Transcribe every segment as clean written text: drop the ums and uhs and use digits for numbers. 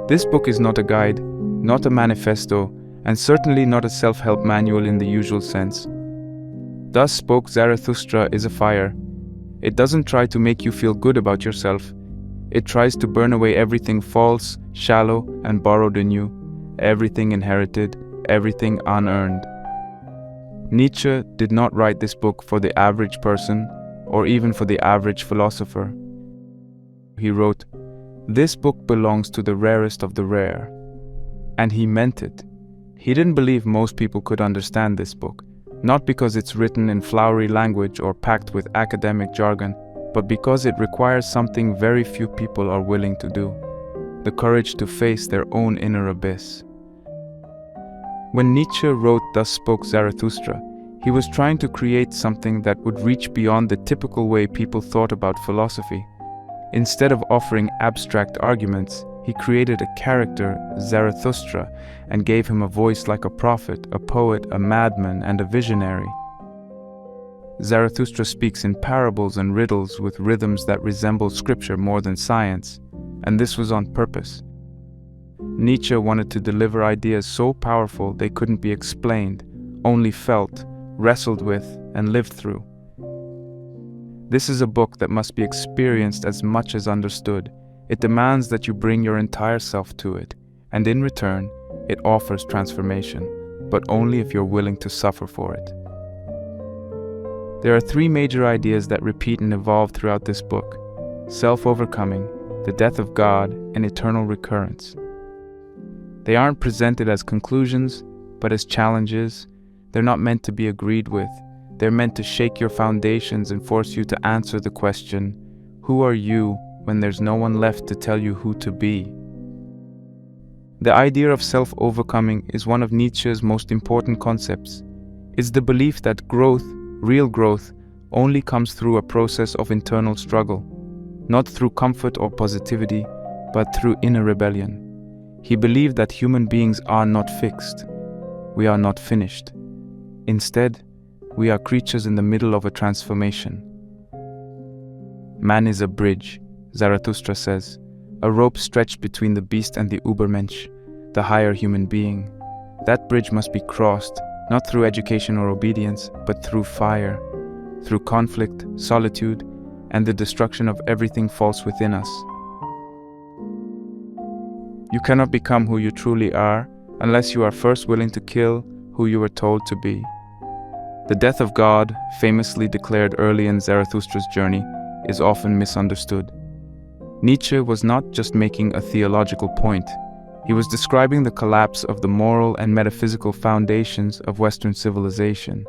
This book is not a guide, not a manifesto, and certainly not a self-help manual in the usual sense. Thus Spoke Zarathustra is a fire. It doesn't try to make you feel good about yourself. It tries to burn away everything false, shallow, and borrowed in you, everything inherited, everything unearned. Nietzsche did not write this book for the average person, or even for the average philosopher. He wrote, "This book belongs to the rarest of the rare." And he meant it. He didn't believe most people could understand this book, not because it's written in flowery language or packed with academic jargon, but because it requires something very few people are willing to do: the courage to face their own inner abyss. When Nietzsche wrote Thus Spoke Zarathustra, he was trying to create something that would reach beyond the typical way people thought about philosophy. Instead of offering abstract arguments, he created a character, Zarathustra, and gave him a voice like a prophet, a poet, a madman, and a visionary. Zarathustra speaks in parables and riddles with rhythms that resemble scripture more than science, and this was on purpose. Nietzsche wanted to deliver ideas so powerful they couldn't be explained, only felt, wrestled with, and lived through. This is a book that must be experienced as much as understood. It demands that you bring your entire self to it, and in return, it offers transformation, but only if you're willing to suffer for it. There are three major ideas that repeat and evolve throughout this book: self-overcoming, the death of God, and eternal recurrence. They aren't presented as conclusions, but as challenges. They're not meant to be agreed with. They're meant to shake your foundations and force you to answer the question, who are you when there's no one left to tell you who to be? The idea of self-overcoming is one of Nietzsche's most important concepts. It's the belief that growth, real growth, only comes through a process of internal struggle, not through comfort or positivity, but through inner rebellion. He believed that human beings are not fixed. We are not finished. Instead, we are creatures in the middle of a transformation. Man is a bridge, Zarathustra says, a rope stretched between the beast and the Übermensch, the higher human being. That bridge must be crossed, not through education or obedience, but through fire, through conflict, solitude, and the destruction of everything false within us. You cannot become who you truly are unless you are first willing to kill who you were told to be. The death of God, famously declared early in Zarathustra's journey, is often misunderstood. Nietzsche was not just making a theological point. He was describing the collapse of the moral and metaphysical foundations of Western civilization.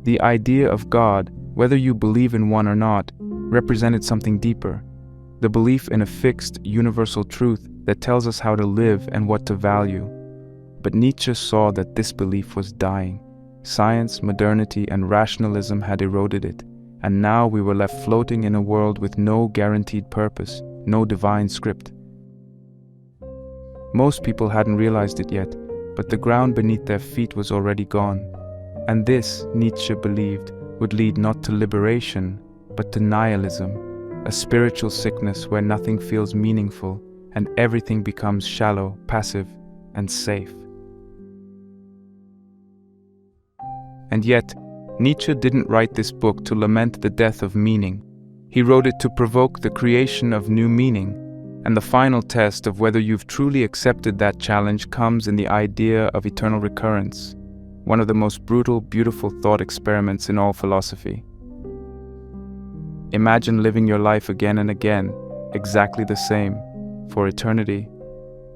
The idea of God, whether you believe in one or not, represented something deeper: the belief in a fixed, universal truth that tells us how to live and what to value. But Nietzsche saw that this belief was dying. Science, modernity, and rationalism had eroded it, and now we were left floating in a world with no guaranteed purpose, no divine script. Most people hadn't realized it yet, but the ground beneath their feet was already gone. And this, Nietzsche believed, would lead not to liberation, but to nihilism, a spiritual sickness where nothing feels meaningful and everything becomes shallow, passive, and safe. And yet, Nietzsche didn't write this book to lament the death of meaning. He wrote it to provoke the creation of new meaning, and the final test of whether you've truly accepted that challenge comes in the idea of eternal recurrence, one of the most brutal, beautiful thought experiments in all philosophy. Imagine living your life again and again, exactly the same, for eternity.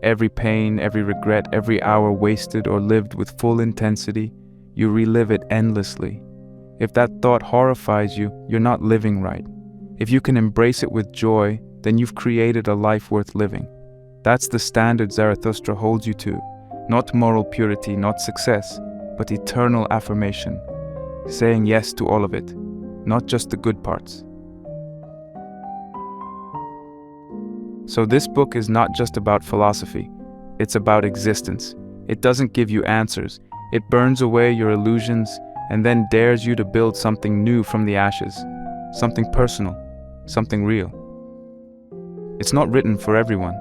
Every pain, every regret, every hour wasted or lived with full intensity, you relive it endlessly. If that thought horrifies you, you're not living right. If you can embrace it with joy, then you've created a life worth living. That's the standard Zarathustra holds you to. Not moral purity, not success, but eternal affirmation. Saying yes to all of it, not just the good parts. So this book is not just about philosophy. It's about existence. It doesn't give you answers. It burns away your illusions and then dares you to build something new from the ashes. Something personal, something real. It's not written for everyone.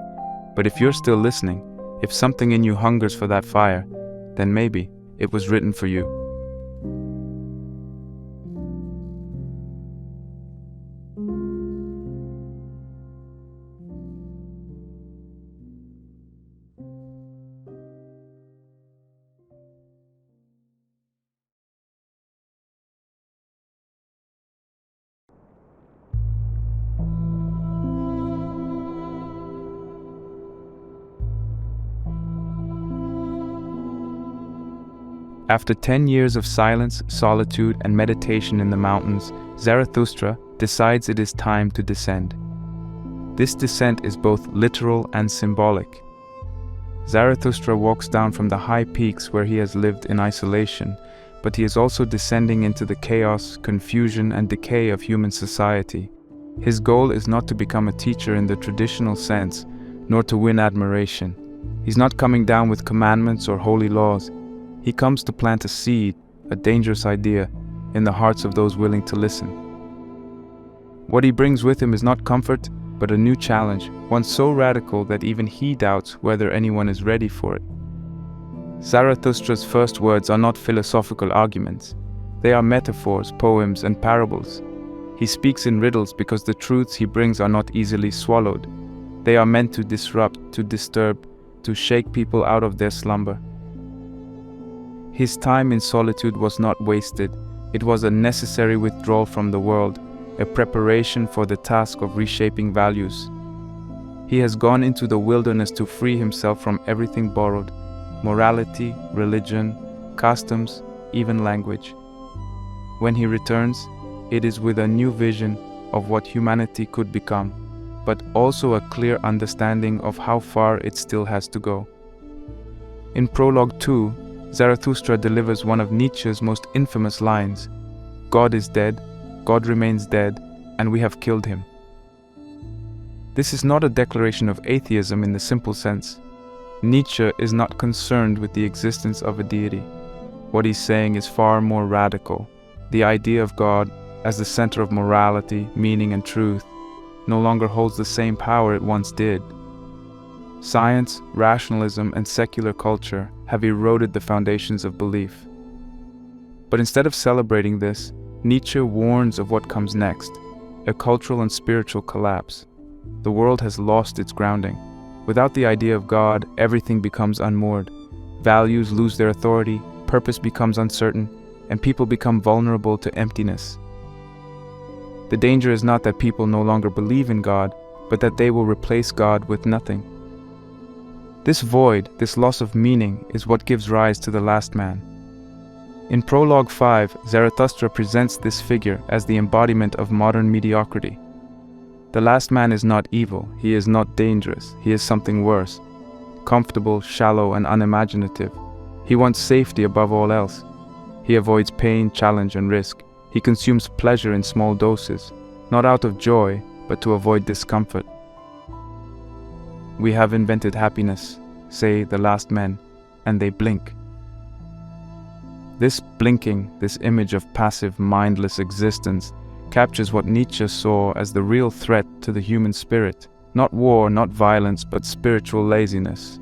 But if you're still listening, if something in you hungers for that fire, then maybe it was written for you. After 10 years of silence, solitude, and meditation in the mountains, Zarathustra decides it is time to descend. This descent is both literal and symbolic. Zarathustra walks down from the high peaks where he has lived in isolation, but he is also descending into the chaos, confusion, and decay of human society. His goal is not to become a teacher in the traditional sense, nor to win admiration. He's not coming down with commandments or holy laws. He comes to plant a seed, a dangerous idea, in the hearts of those willing to listen. What he brings with him is not comfort, but a new challenge, one so radical that even he doubts whether anyone is ready for it. Zarathustra's first words are not philosophical arguments. They are metaphors, poems, and parables. He speaks in riddles because the truths he brings are not easily swallowed. They are meant to disrupt, to disturb, to shake people out of their slumber. His time in solitude was not wasted. It was a necessary withdrawal from the world, a preparation for the task of reshaping values. He has gone into the wilderness to free himself from everything borrowed: morality, religion, customs, even language. When he returns, it is with a new vision of what humanity could become, but also a clear understanding of how far it still has to go. In Prologue 2, Zarathustra delivers one of Nietzsche's most infamous lines: "God is dead, God remains dead, and we have killed him." This is not a declaration of atheism in the simple sense. Nietzsche is not concerned with the existence of a deity. What he's saying is far more radical. The idea of God as the center of morality, meaning, and truth no longer holds the same power it once did. Science, rationalism, and secular culture have eroded the foundations of belief. But instead of celebrating this, Nietzsche warns of what comes next: a cultural and spiritual collapse. The world has lost its grounding. Without the idea of God, everything becomes unmoored. Values lose their authority, purpose becomes uncertain, and people become vulnerable to emptiness. The danger is not that people no longer believe in God, but that they will replace God with nothing. This void, this loss of meaning, is what gives rise to the last man. In Prologue 5, Zarathustra presents this figure as the embodiment of modern mediocrity. The last man is not evil, he is not dangerous, he is something worse: comfortable, shallow, and unimaginative. He wants safety above all else. He avoids pain, challenge, and risk. He consumes pleasure in small doses, not out of joy, but to avoid discomfort. "We have invented happiness," say the last men, and they blink. This blinking, this image of passive, mindless existence, captures what Nietzsche saw as the real threat to the human spirit. Not war, not violence, but spiritual laziness.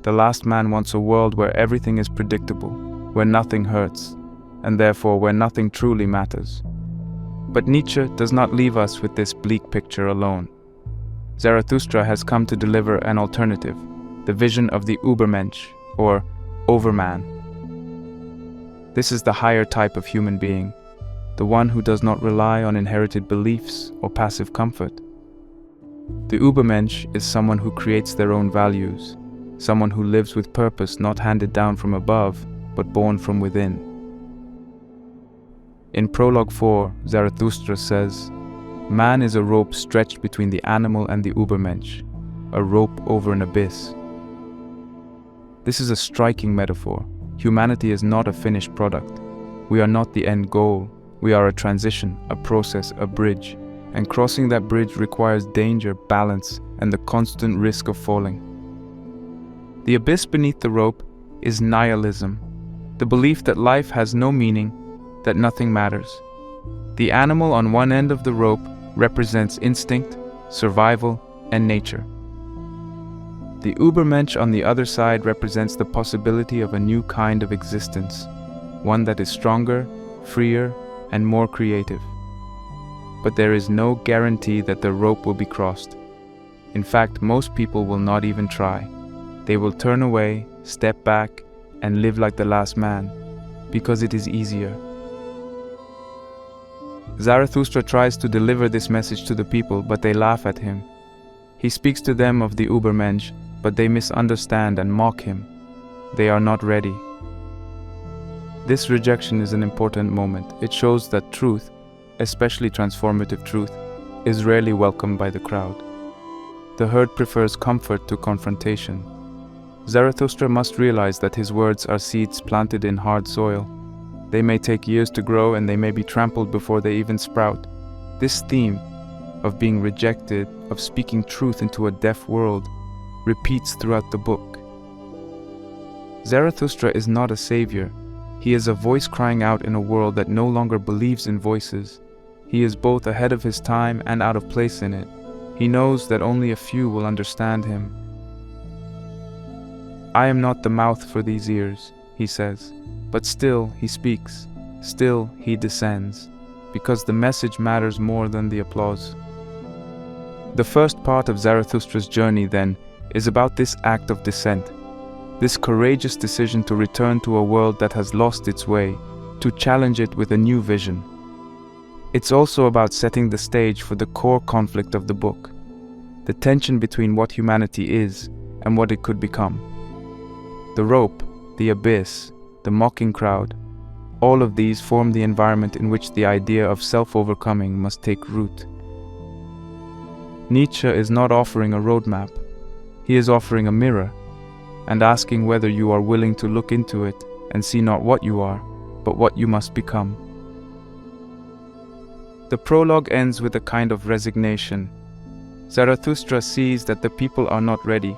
The last man wants a world where everything is predictable, where nothing hurts, and therefore where nothing truly matters. But Nietzsche does not leave us with this bleak picture alone. Zarathustra has come to deliver an alternative, the vision of the Übermensch, or Overman. This is the higher type of human being, the one who does not rely on inherited beliefs or passive comfort. The Übermensch is someone who creates their own values, someone who lives with purpose not handed down from above, but born from within. In Prologue 4, Zarathustra says, "Man is a rope stretched between the animal and the Übermensch, a rope over an abyss." This is a striking metaphor. Humanity is not a finished product. We are not the end goal. We are a transition, a process, a bridge. And crossing that bridge requires danger, balance, and the constant risk of falling. The abyss beneath the rope is nihilism, the belief that life has no meaning, that nothing matters. The animal on one end of the rope represents instinct, survival, and nature. The Übermensch on the other side represents the possibility of a new kind of existence, one that is stronger, freer, and more creative. But there is no guarantee that the rope will be crossed. In fact, most people will not even try. They will turn away, step back, and live like the last man, because it is easier. Zarathustra tries to deliver this message to the people, but they laugh at him. He speaks to them of the Übermensch, but they misunderstand and mock him. They are not ready. This rejection is an important moment. It shows that truth, especially transformative truth, is rarely welcomed by the crowd. The herd prefers comfort to confrontation. Zarathustra must realize that his words are seeds planted in hard soil. They may take years to grow and they may be trampled before they even sprout. This theme of being rejected, of speaking truth into a deaf world, repeats throughout the book. Zarathustra is not a savior. He is a voice crying out in a world that no longer believes in voices. He is both ahead of his time and out of place in it. He knows that only a few will understand him. I am not the mouth for these ears, he says, but still he speaks, still he descends, because the message matters more than the applause. The first part of Zarathustra's journey, then, is about this act of descent, this courageous decision to return to a world that has lost its way, to challenge it with a new vision. It's also about setting the stage for the core conflict of the book, the tension between what humanity is and what it could become. The rope, the abyss, the mocking crowd, all of these form the environment in which the idea of self-overcoming must take root. Nietzsche is not offering a roadmap. He is offering a mirror and asking whether you are willing to look into it and see not what you are, but what you must become. The prologue ends with a kind of resignation. Zarathustra sees that the people are not ready.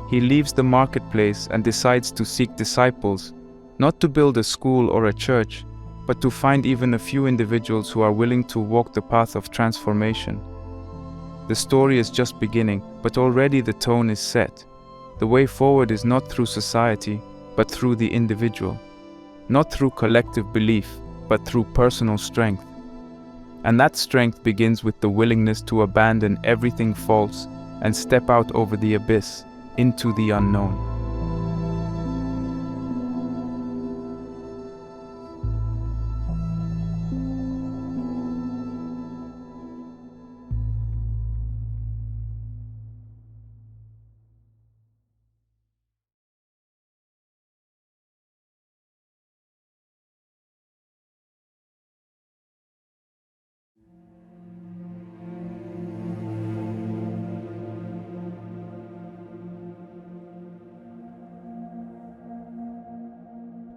He leaves the marketplace and decides to seek disciples, not to build a school or a church, but to find even a few individuals who are willing to walk the path of transformation. The story is just beginning, but already the tone is set. The way forward is not through society, but through the individual. Not through collective belief, but through personal strength. And that strength begins with the willingness to abandon everything false and step out over the abyss, into the unknown.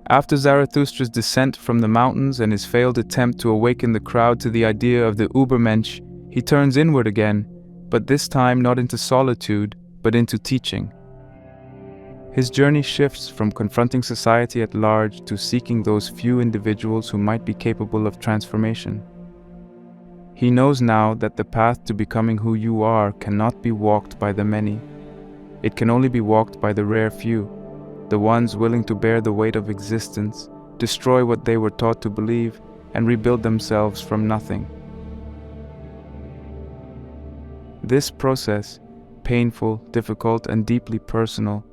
After Zarathustra's descent from the mountains and his failed attempt to awaken the crowd to the idea of the Übermensch, he turns inward again, but this time not into solitude, but into teaching. His journey shifts from confronting society at large to seeking those few individuals who might be capable of transformation. He knows now that the path to becoming who you are cannot be walked by the many. It can only be walked by the rare few. The ones willing to bear the weight of existence, destroy what they were taught to believe, and rebuild themselves from nothing. This process, painful, difficult, and deeply personal,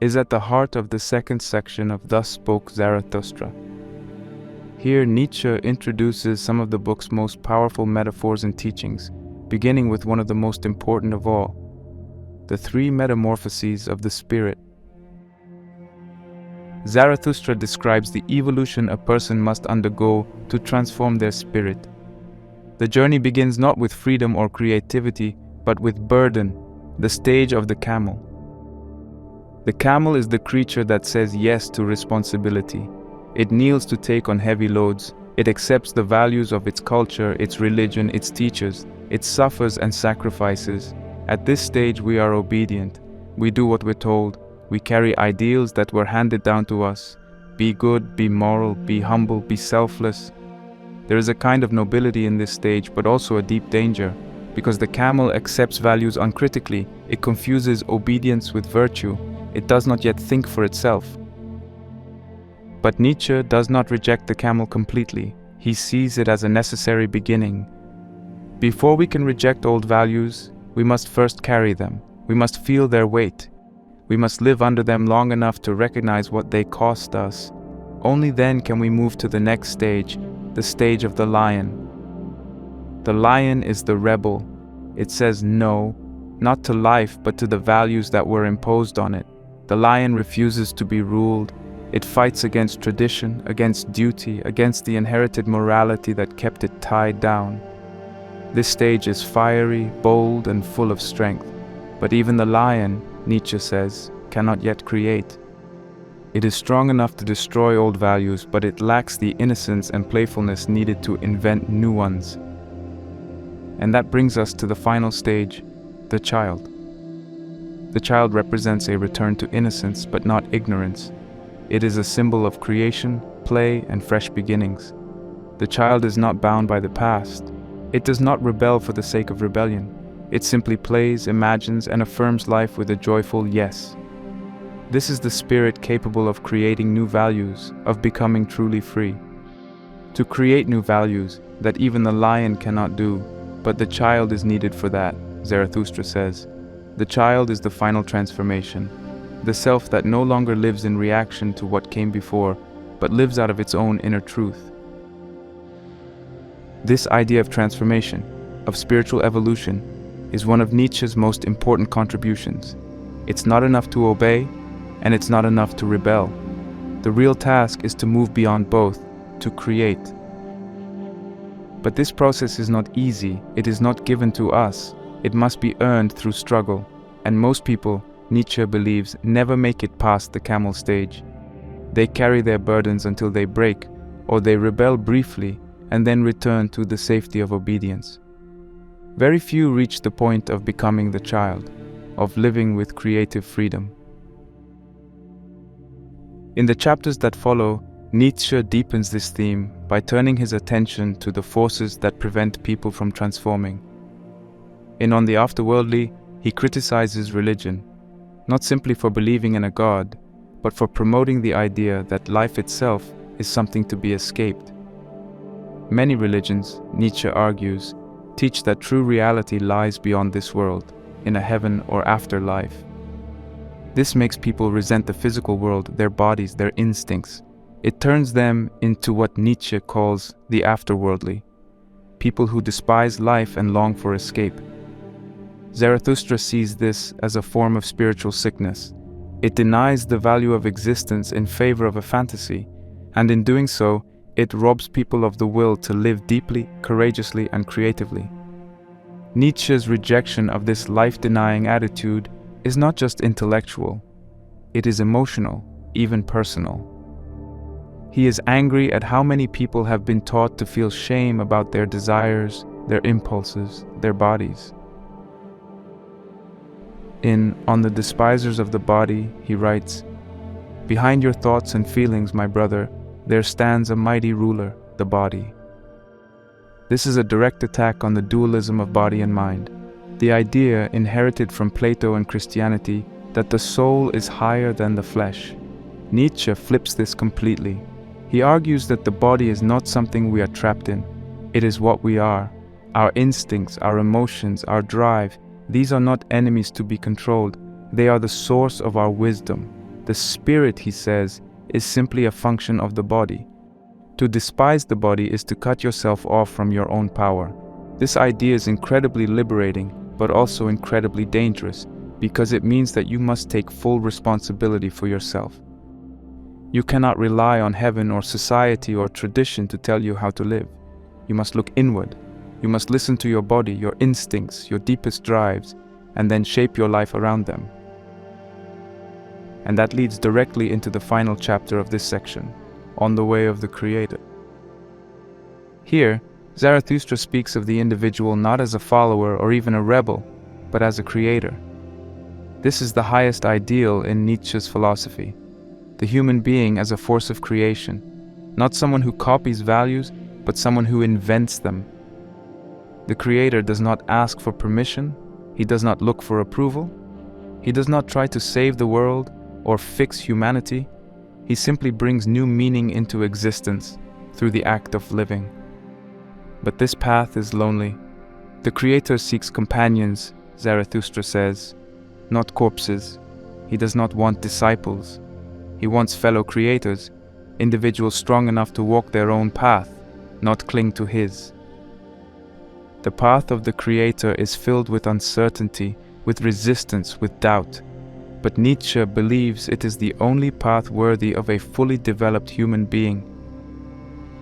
is at the heart of the second section of Thus Spoke Zarathustra. Here Nietzsche introduces some of the book's most powerful metaphors and teachings, beginning with one of the most important of all, the Three Metamorphoses of the Spirit. Zarathustra describes the evolution a person must undergo to transform their spirit. The journey begins not with freedom or creativity, but with burden, the stage of the camel. The camel is the creature that says yes to responsibility. It kneels to take on heavy loads. It accepts the values of its culture, its religion, its teachers. It suffers and sacrifices. At this stage we are obedient. We do what we're told. We carry ideals that were handed down to us. Be good, be moral, be humble, be selfless. There is a kind of nobility in this stage, but also a deep danger. because the camel accepts values uncritically. It confuses obedience with virtue. It does not yet think for itself. But Nietzsche does not reject the camel completely. He sees it as a necessary beginning. Before we can reject old values, we must first carry them. We must feel their weight. We must live under them long enough to recognize what they cost us. Only then can we move to the next stage, the stage of the lion. The lion is the rebel. It says no, not to life, but to the values that were imposed on it. The lion refuses to be ruled. It fights against tradition, against duty, against the inherited morality that kept it tied down. This stage is fiery, bold, and full of strength. But even the lion, Nietzsche says, cannot yet create. It is strong enough to destroy old values, but it lacks the innocence and playfulness needed to invent new ones. And that brings us to the final stage, the child. The child represents a return to innocence, but not ignorance. It is a symbol of creation, play, and fresh beginnings. The child is not bound by the past. It does not rebel for the sake of rebellion. It simply plays, imagines, and affirms life with a joyful yes. This is the spirit capable of creating new values, of becoming truly free. To create new values that even the lion cannot do, but the child is needed for that, Zarathustra says. The child is the final transformation, the self that no longer lives in reaction to what came before, but lives out of its own inner truth. This idea of transformation, of spiritual evolution, is one of Nietzsche's most important contributions. It's not enough to obey, and it's not enough to rebel. The real task is to move beyond both, to create. But this process is not easy. It is not given to us. It must be earned through struggle. And most people, Nietzsche believes, never make it past the camel stage. They carry their burdens until they break, or they rebel briefly and then return to the safety of obedience. Very few reach the point of becoming the child, of living with creative freedom. In the chapters that follow, Nietzsche deepens this theme by turning his attention to the forces that prevent people from transforming. In On the Afterworldly, he criticizes religion, not simply for believing in a god, but for promoting the idea that life itself is something to be escaped. Many religions, Nietzsche argues, teach that true reality lies beyond this world, in a heaven or afterlife. This makes people resent the physical world, their bodies, their instincts. It turns them into what Nietzsche calls the afterworldly, people who despise life and long for escape. Zarathustra sees this as a form of spiritual sickness. It denies the value of existence in favor of a fantasy, and in doing so, it robs people of the will to live deeply, courageously, and creatively. Nietzsche's rejection of this life-denying attitude is not just intellectual, it is emotional, even personal. He is angry at how many people have been taught to feel shame about their desires, their impulses, their bodies. In On the Despisers of the Body, he writes, "Behind your thoughts and feelings, my brother, there stands a mighty ruler, the body." This is a direct attack on the dualism of body and mind, the idea inherited from Plato and Christianity that the soul is higher than the flesh. Nietzsche flips this completely. He argues that the body is not something we are trapped in. It is what we are. Our instincts, our emotions, our drive, these are not enemies to be controlled. They are the source of our wisdom. The spirit, he says, is simply a function of the body. To despise the body is to cut yourself off from your own power. This idea is incredibly liberating, but also incredibly dangerous, because it means that you must take full responsibility for yourself. You cannot rely on heaven or society or tradition to tell you how to live. You must look inward. You must listen to your body, your instincts, your deepest drives, and then shape your life around them. And that leads directly into the final chapter of this section, On the Way of the Creator. Here, Zarathustra speaks of the individual not as a follower or even a rebel, but as a creator. This is the highest ideal in Nietzsche's philosophy, the human being as a force of creation, not someone who copies values, but someone who invents them. The Creator does not ask for permission, He does not look for approval, He does not try to save the world or fix humanity. He simply brings new meaning into existence through the act of living. But this path is lonely. The Creator seeks companions, Zarathustra says, not corpses. He does not want disciples. He wants fellow creators, individuals strong enough to walk their own path, not cling to his. The path of the Creator is filled with uncertainty, with resistance, with doubt. But Nietzsche believes it is the only path worthy of a fully developed human being.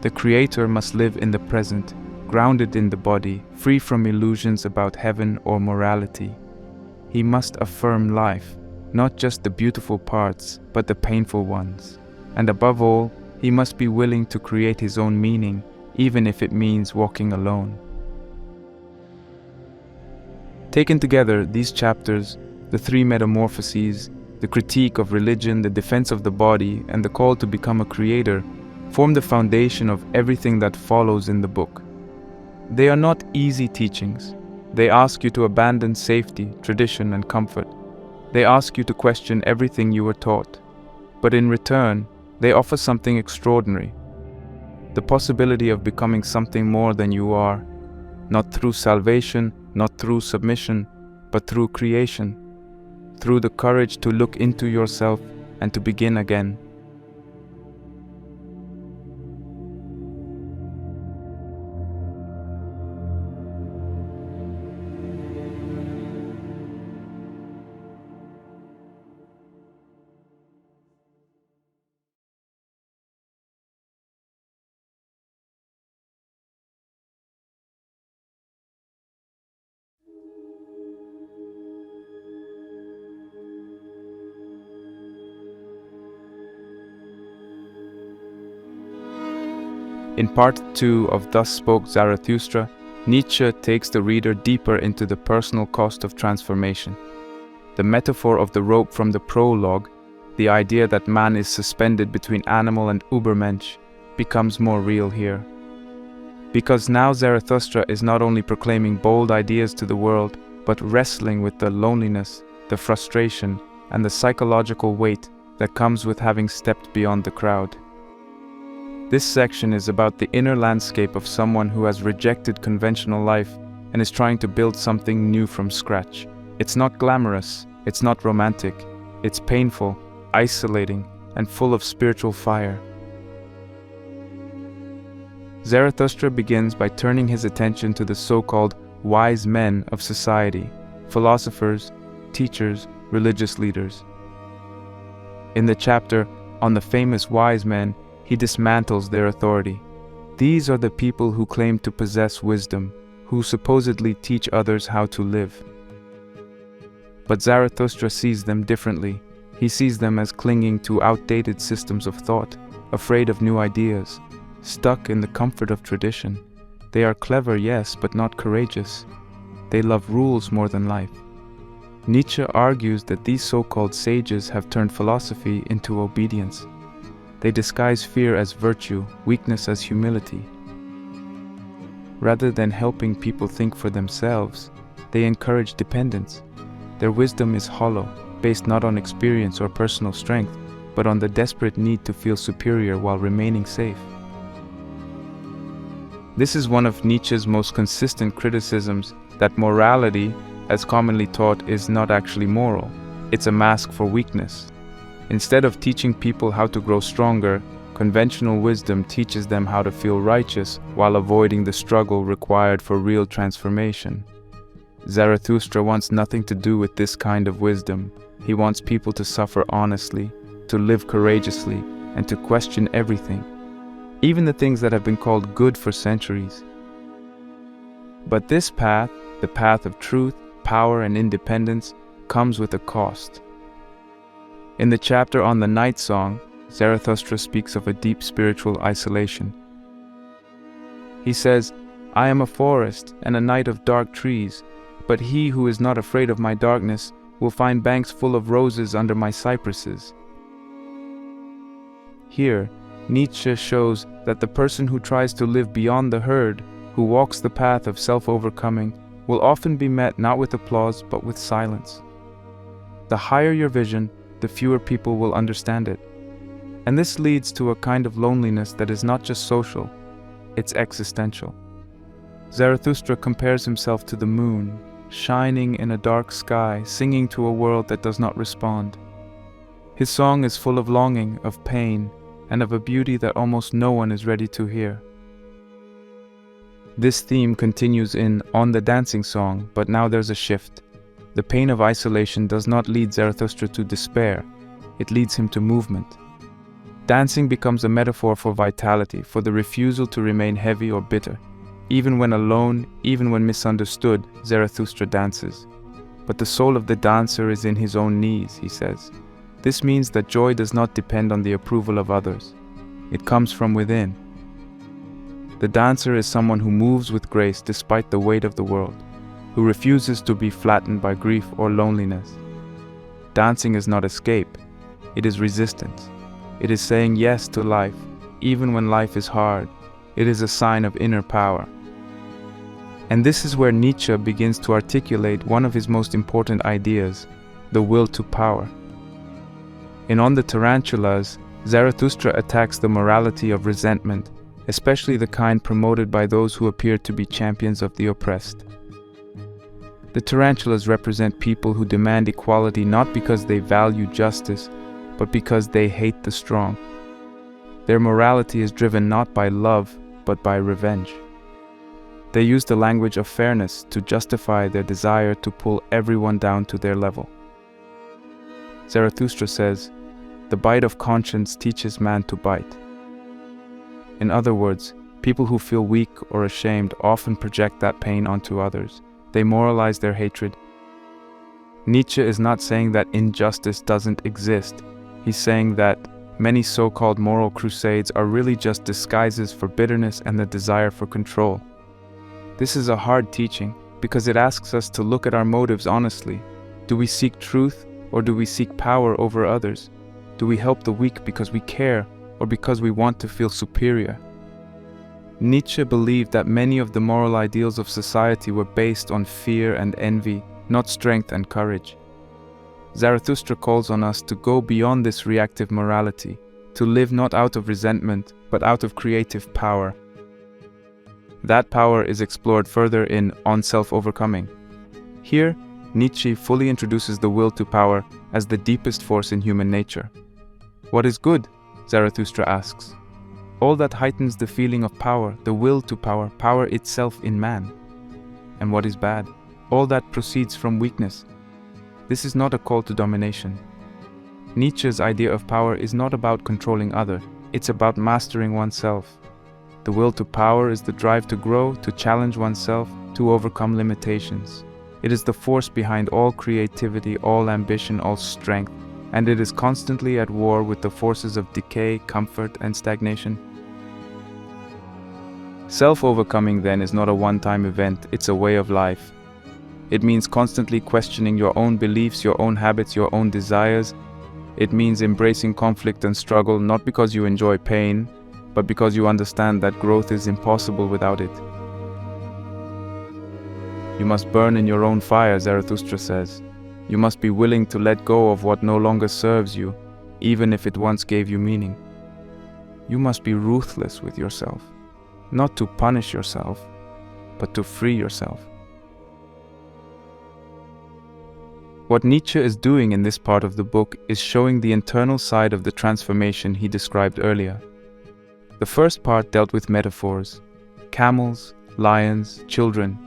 The Creator must live in the present, grounded in the body, free from illusions about heaven or morality. He must affirm life, not just the beautiful parts, but the painful ones. And above all, he must be willing to create his own meaning, even if it means walking alone. Taken together, these chapters, the Three Metamorphoses, the critique of religion, the defense of the body, and the call to become a creator, form the foundation of everything that follows in the book. They are not easy teachings. They ask you to abandon safety, tradition, and comfort. They ask you to question everything you were taught. But in return, they offer something extraordinary. The possibility of becoming something more than you are, not through salvation, not through submission, but through creation, through the courage to look into yourself and to begin again. In part 2 of Thus Spoke Zarathustra, Nietzsche takes the reader deeper into the personal cost of transformation. The metaphor of the rope from the prologue, the idea that man is suspended between animal and Übermensch, becomes more real here. Because now Zarathustra is not only proclaiming bold ideas to the world, but wrestling with the loneliness, the frustration, and the psychological weight that comes with having stepped beyond the crowd. This section is about the inner landscape of someone who has rejected conventional life and is trying to build something new from scratch. It's not glamorous, it's not romantic, it's painful, isolating, and full of spiritual fire. Zarathustra begins by turning his attention to the so-called wise men of society, philosophers, teachers, religious leaders. In the chapter on the famous wise men, he dismantles their authority. These are the people who claim to possess wisdom, who supposedly teach others how to live. But Zarathustra sees them differently. He sees them as clinging to outdated systems of thought, afraid of new ideas, stuck in the comfort of tradition. They are clever, yes, but not courageous. They love rules more than life. Nietzsche argues that these so-called sages have turned philosophy into obedience. They disguise fear as virtue, weakness as humility. Rather than helping people think for themselves, they encourage dependence. Their wisdom is hollow, based not on experience or personal strength, but on the desperate need to feel superior while remaining safe. This is one of Nietzsche's most consistent criticisms, that morality, as commonly taught, is not actually moral. It's a mask for weakness. Instead of teaching people how to grow stronger, conventional wisdom teaches them how to feel righteous while avoiding the struggle required for real transformation. Zarathustra wants nothing to do with this kind of wisdom. He wants people to suffer honestly, to live courageously, and to question everything, even the things that have been called good for centuries. But this path, the path of truth, power, and independence, comes with a cost. In the chapter on the Night Song, Zarathustra speaks of a deep spiritual isolation. He says, "I am a forest and a night of dark trees, but he who is not afraid of my darkness will find banks full of roses under my cypresses." Here, Nietzsche shows that the person who tries to live beyond the herd, who walks the path of self-overcoming, will often be met not with applause but with silence. The higher your vision, the fewer people will understand it. And this leads to a kind of loneliness that is not just social, it's existential. Zarathustra compares himself to the moon, shining in a dark sky, singing to a world that does not respond. His song is full of longing, of pain, and of a beauty that almost no one is ready to hear. This theme continues in On the Dancing Song, but now there's a shift. The pain of isolation does not lead Zarathustra to despair, it leads him to movement. Dancing becomes a metaphor for vitality, for the refusal to remain heavy or bitter. Even when alone, even when misunderstood, Zarathustra dances. But the soul of the dancer is in his own knees, he says. This means that joy does not depend on the approval of others. It comes from within. The dancer is someone who moves with grace despite the weight of the world, who refuses to be flattened by grief or loneliness. Dancing is not escape, it is resistance. It is saying yes to life, even when life is hard. It is a sign of inner power. And this is where Nietzsche begins to articulate one of his most important ideas, the will to power. In On the Tarantulas, Zarathustra attacks the morality of resentment, especially the kind promoted by those who appear to be champions of the oppressed. The tarantulas represent people who demand equality not because they value justice, but because they hate the strong. Their morality is driven not by love, but by revenge. They use the language of fairness to justify their desire to pull everyone down to their level. Zarathustra says, "The bite of conscience teaches man to bite." In other words, people who feel weak or ashamed often project that pain onto others. They moralize their hatred. Nietzsche is not saying that injustice doesn't exist. He's saying that many so-called moral crusades are really just disguises for bitterness and the desire for control. This is a hard teaching because it asks us to look at our motives honestly. Do we seek truth or do we seek power over others? Do we help the weak because we care or because we want to feel superior? Nietzsche believed that many of the moral ideals of society were based on fear and envy, not strength and courage. Zarathustra calls on us to go beyond this reactive morality, to live not out of resentment, but out of creative power. That power is explored further in On Self-Overcoming. Here, Nietzsche fully introduces the will to power as the deepest force in human nature. What is good? Zarathustra asks. All that heightens the feeling of power, the will to power, power itself in man. And what is bad? All that proceeds from weakness. This is not a call to domination. Nietzsche's idea of power is not about controlling others, it's about mastering oneself. The will to power is the drive to grow, to challenge oneself, to overcome limitations. It is the force behind all creativity, all ambition, all strength, and it is constantly at war with the forces of decay, comfort, and stagnation. Self-overcoming then is not a one-time event, it's a way of life. It means constantly questioning your own beliefs, your own habits, your own desires. It means embracing conflict and struggle not because you enjoy pain, but because you understand that growth is impossible without it. You must burn in your own fire, Zarathustra says. You must be willing to let go of what no longer serves you, even if it once gave you meaning. You must be ruthless with yourself, not to punish yourself, but to free yourself. What Nietzsche is doing in this part of the book is showing the internal side of the transformation he described earlier. The first part dealt with metaphors, camels, lions, children.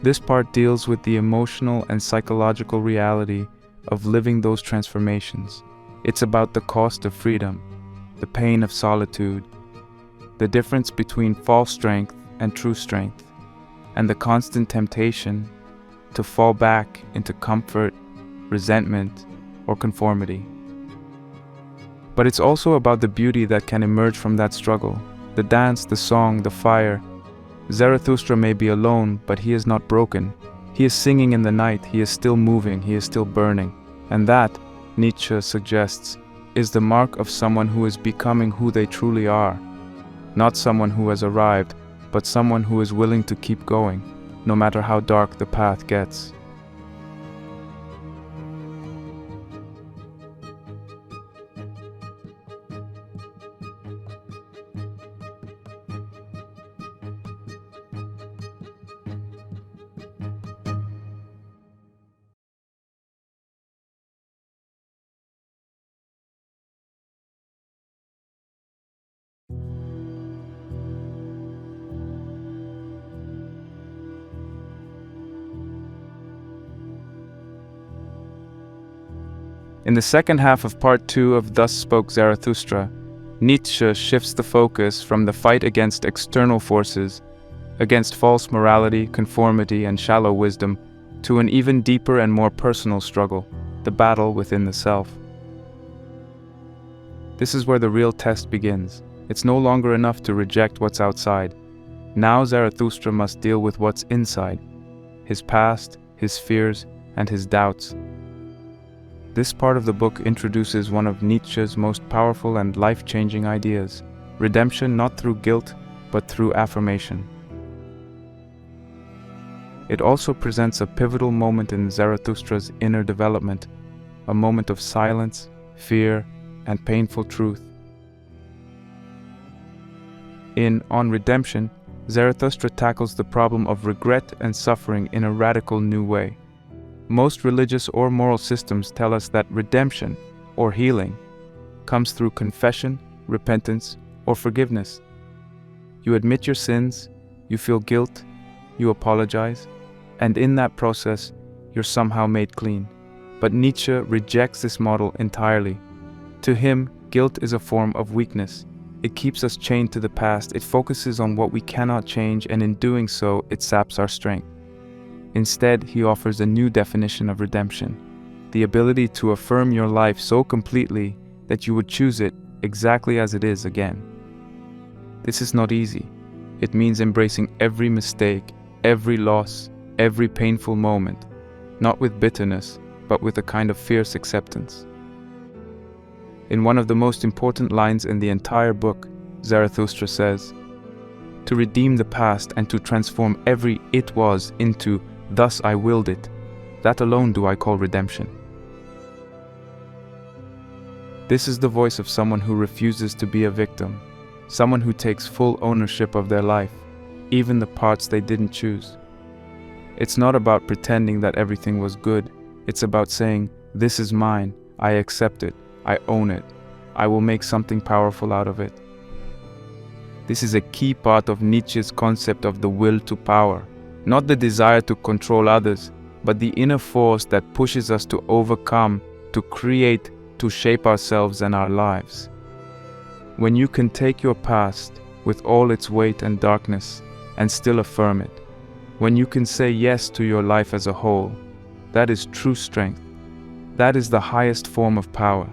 This part deals with the emotional and psychological reality of living those transformations. It's about the cost of freedom, the pain of solitude, the difference between false strength and true strength, and the constant temptation to fall back into comfort, resentment, or conformity. But it's also about the beauty that can emerge from that struggle, the dance, the song, the fire. Zarathustra may be alone, but he is not broken. He is singing in the night, he is still moving, he is still burning. And that, Nietzsche suggests, is the mark of someone who is becoming who they truly are. Not someone who has arrived, but someone who is willing to keep going, no matter how dark the path gets. In the second half of part 2 of Thus Spoke Zarathustra, Nietzsche shifts the focus from the fight against external forces, against false morality, conformity, and shallow wisdom, to an even deeper and more personal struggle, the battle within the self. This is where the real test begins. It's no longer enough to reject what's outside. Now Zarathustra must deal with what's inside, his past, his fears, and his doubts. This part of the book introduces one of Nietzsche's most powerful and life-changing ideas: redemption not through guilt, but through affirmation. It also presents a pivotal moment in Zarathustra's inner development, a moment of silence, fear, and painful truth. On Redemption, Zarathustra tackles the problem of regret and suffering in a radical new way. Most religious or moral systems tell us that redemption, or healing, comes through confession, repentance, or forgiveness. You admit your sins, you feel guilt, you apologize, and in that process, you're somehow made clean. But Nietzsche rejects this model entirely. To him, guilt is a form of weakness. It keeps us chained to the past, it focuses on what we cannot change, and in doing so, it saps our strength. Instead, he offers a new definition of redemption: the ability to affirm your life so completely that you would choose it exactly as it is again. This is not easy. It means embracing every mistake, every loss, every painful moment, not with bitterness, but with a kind of fierce acceptance. In one of the most important lines in the entire book, Zarathustra says, "To redeem the past and to transform every it was into thus I willed it, that alone do I call redemption." This is the voice of someone who refuses to be a victim, someone who takes full ownership of their life, even the parts they didn't choose. It's not about pretending that everything was good, it's about saying, "This is mine, I accept it, I own it, I will make something powerful out of it." This is a key part of Nietzsche's concept of the will to power. Not the desire to control others, but the inner force that pushes us to overcome, to create, to shape ourselves and our lives. When you can take your past, with all its weight and darkness, and still affirm it, when you can say yes to your life as a whole, that is true strength. That is the highest form of power.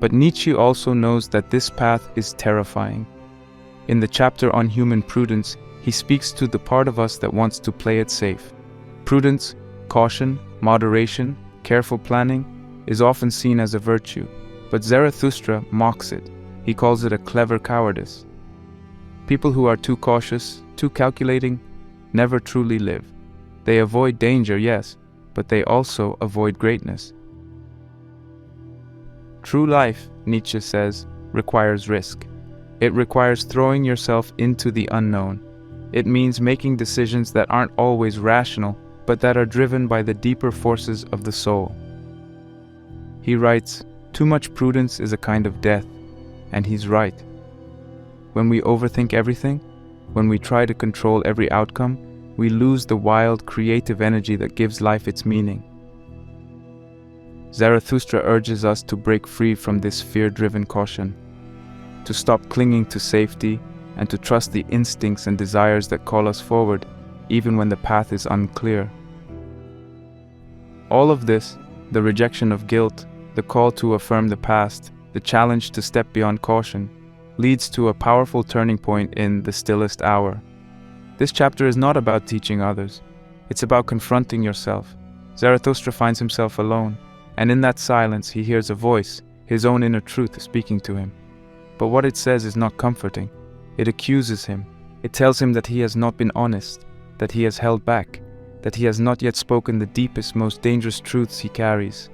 But Nietzsche also knows that this path is terrifying. In the chapter on human prudence, he speaks to the part of us that wants to play it safe. Prudence, caution, moderation, careful planning is often seen as a virtue, but Zarathustra mocks it. He calls it a clever cowardice. People who are too cautious, too calculating, never truly live. They avoid danger, yes, but they also avoid greatness. True life, Nietzsche says, requires risk. It requires throwing yourself into the unknown. It means making decisions that aren't always rational, but that are driven by the deeper forces of the soul. He writes, "Too much prudence is a kind of death," and he's right. When we overthink everything, when we try to control every outcome, we lose the wild, creative energy that gives life its meaning. Zarathustra urges us to break free from this fear-driven caution, to stop clinging to safety, and to trust the instincts and desires that call us forward, even when the path is unclear. All of this, the rejection of guilt, the call to affirm the past, the challenge to step beyond caution, leads to a powerful turning point in The Stillest Hour. This chapter is not about teaching others. It's about confronting yourself. Zarathustra finds himself alone, and in that silence he hears a voice, his own inner truth speaking to him. But what it says is not comforting. It accuses him. It tells him that he has not been honest, that he has held back, that he has not yet spoken the deepest, most dangerous truths he carries.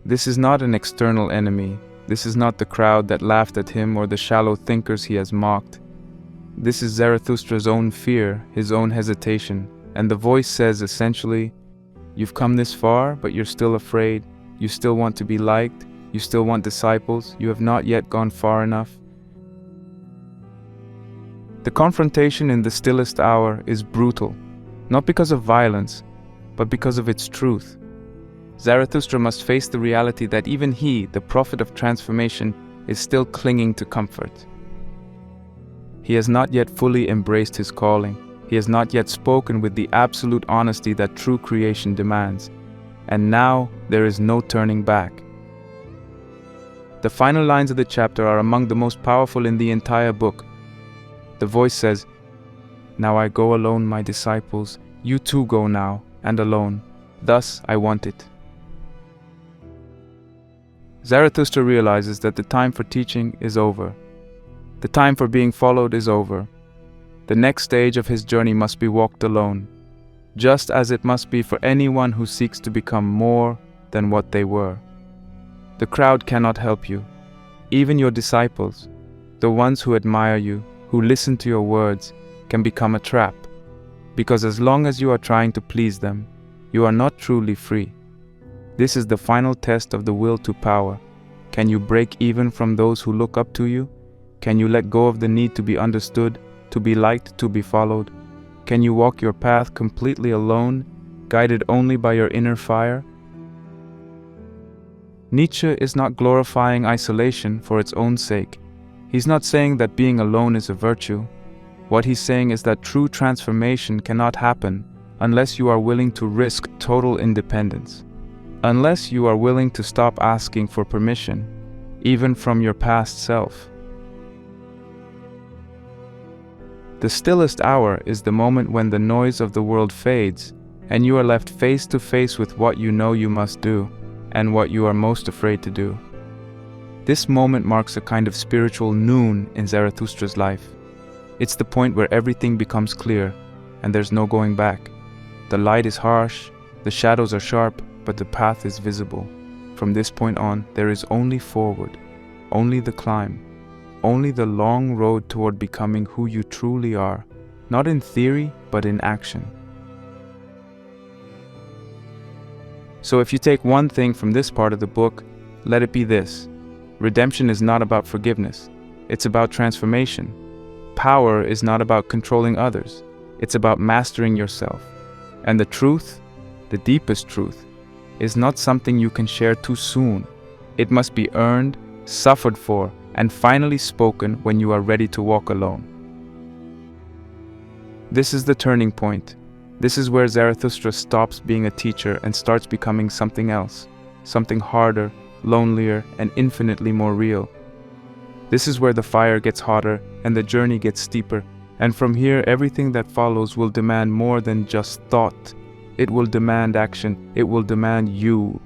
This is not an external enemy. This is not the crowd that laughed at him or the shallow thinkers he has mocked. This is Zarathustra's own fear, his own hesitation, and the voice says essentially, "You've come this far, but you're still afraid. You still want to be liked. You still want disciples. You have not yet gone far enough." The confrontation in the stillest hour is brutal, not because of violence, but because of its truth. Zarathustra must face the reality that even he, the prophet of transformation, is still clinging to comfort. He has not yet fully embraced his calling. He has not yet spoken with the absolute honesty that true creation demands. And now there is no turning back. The final lines of the chapter are among the most powerful in the entire book. The voice says, "Now I go alone, my disciples. You too go now, and alone. Thus I want it." Zarathustra realizes that the time for teaching is over. The time for being followed is over. The next stage of his journey must be walked alone, just as it must be for anyone who seeks to become more than what they were. The crowd cannot help you. Even your disciples, the ones who admire you, who listen to your words, can become a trap, because as long as you are trying to please them, you are not truly free. This is the final test of the will to power. Can you break even from those who look up to you? Can you let go of the need to be understood, to be liked, to be followed? Can you walk your path completely alone, guided only by your inner fire? Nietzsche is not glorifying isolation for its own sake. He's not saying that being alone is a virtue. What he's saying is that true transformation cannot happen unless you are willing to risk total independence. Unless you are willing to stop asking for permission, even from your past self. The stillest hour is the moment when the noise of the world fades, and you are left face to face with what you know you must do, and what you are most afraid to do. This moment marks a kind of spiritual noon in Zarathustra's life. It's the point where everything becomes clear, and there's no going back. The light is harsh, the shadows are sharp, but the path is visible. From this point on, there is only forward, only the climb, only the long road toward becoming who you truly are, not in theory, but in action. So if you take one thing from this part of the book, let it be this. Redemption is not about forgiveness. It's about transformation. Power is not about controlling others. It's about mastering yourself. And the truth, the deepest truth, is not something you can share too soon. It must be earned, suffered for, and finally spoken when you are ready to walk alone. This is the turning point. This is where Zarathustra stops being a teacher and starts becoming something else, something harder, lonelier, and infinitely more real. This is where the fire gets hotter and the journey gets steeper, and from here everything that follows will demand more than just thought. It will demand action. It will demand you.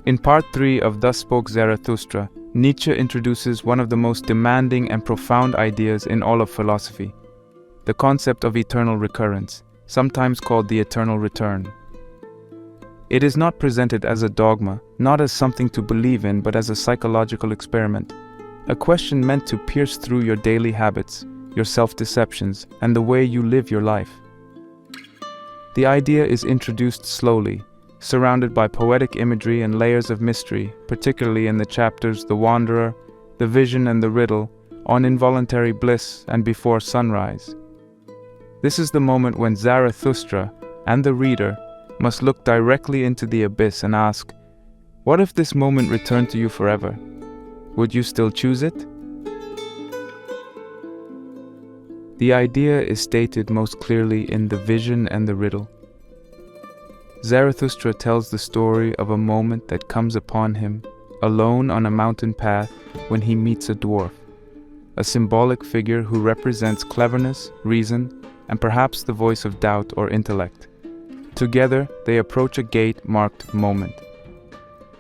In part 3 of Thus Spoke Zarathustra, Nietzsche introduces one of the most demanding and profound ideas in all of philosophy, the concept of eternal recurrence, sometimes called the eternal return. It is not presented as a dogma, not as something to believe in, but as a psychological experiment, a question meant to pierce through your daily habits, your self-deceptions, and the way you live your life. The idea is introduced slowly, surrounded by poetic imagery and layers of mystery, particularly in the chapters The Wanderer, The Vision and the Riddle, On Involuntary Bliss, and Before Sunrise. This is the moment when Zarathustra and the reader must look directly into the abyss and ask, What if this moment returned to you forever? Would you still choose it? The idea is stated most clearly in The Vision and the Riddle. Zarathustra tells the story of a moment that comes upon him, alone on a mountain path, when he meets a dwarf, a symbolic figure who represents cleverness, reason, and perhaps the voice of doubt or intellect. Together, they approach a gate marked Moment.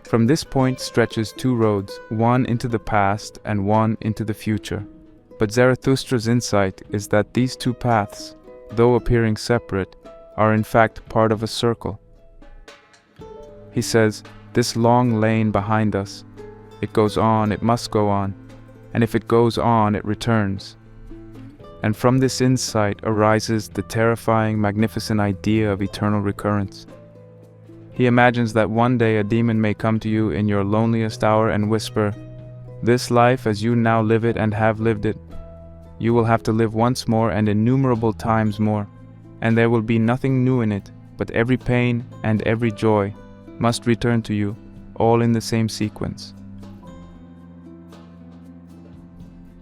From this point stretches two roads, one into the past and one into the future. But Zarathustra's insight is that these two paths, though appearing separate, are in fact part of a circle. He says, "This long lane behind us, it goes on, it must go on, and if it goes on, it returns." And from this insight arises the terrifying, magnificent idea of eternal recurrence. He imagines that one day a demon may come to you in your loneliest hour and whisper, "This life as you now live it and have lived it, you will have to live once more and innumerable times more, and there will be nothing new in it, but every pain and every joy must return to you, all in the same sequence."